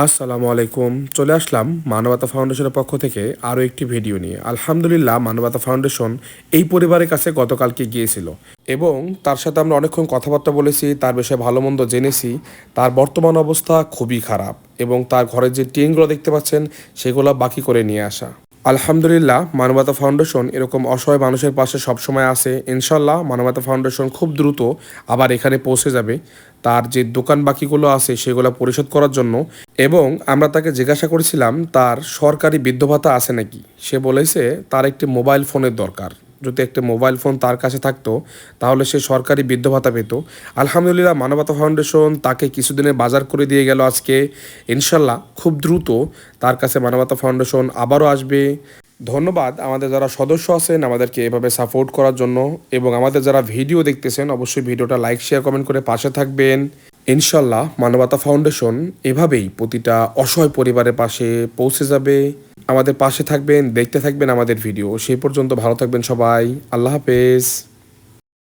আসসালামু আলাইকুম। চলে আসলাম মানবতা ফাউন্ডেশনের পক্ষ থেকে আরও একটি ভিডিও নিয়ে। আলহামদুলিল্লাহ, মানবতা ফাউন্ডেশন এই পরিবারের কাছে গতকালকে গিয়েছিল এবং তার সাথে আমরা অনেকক্ষণ কথাবার্তা বলেছি, তার বিষয়ে ভালো মন্দ জেনেছি। তার বর্তমান অবস্থা খুবই খারাপ এবং তার ঘরের যে টিনগুলো দেখতে পাচ্ছেন সেগুলো বাকি করে নিয়ে আসা। আলহামদুলিল্লাহ, মানবতা ফাউন্ডেশন এরকম অসহায় মানুষের পাশে সবসময় আছে। ইনশাল্লাহ, মানবতা ফাউন্ডেশন খুব দ্রুত আবার এখানে পৌঁছে যাবে তার যে দোকান বাকিগুলো আছে সেগুলো পরিশোধ করার জন্য। এবং আমরা তাকে জিজ্ঞাসা করেছিলাম তার সরকারি বৃদ্ধ ভাতা আছে নাকি। সে বলেছে তার একটি মোবাইল ফোনের দরকার, যদি একটা মোবাইল ফোন তার কাছে থাকতো তাহলে সে সরকারি বৃদ্ধ ভাতা পেত। আলহামদুলিল্লাহ, মানবতা ফাউন্ডেশন তাকে কিছুদিনের বাজার করে দিয়ে গেল আজকে। ইনশাল্লাহ খুব দ্রুত তার কাছে মানবতা ফাউন্ডেশন আবারও আসবে। ধন্যবাদ আমাদের যারা সদস্য আছেন আমাদেরকে এভাবে সাপোর্ট করার জন্য, এবং আমাদের যারা ভিডিও দেখতেছেন অবশ্যই ভিডিওটা লাইক শেয়ার কমেন্ট করে পাশে থাকবেন। ইনশাল্লাহ, মানবতা ফাউন্ডেশন এভাবেই প্রতিটা অসহায় পরিবারের পাশে পৌঁছে যাবে। আমাদের পাশে থাকবেন, দেখতে থাকবেন আমাদের ভিডিও। সেই পর্যন্ত ভালো থাকবেন সবাই। আল্লাহ হাফেজ।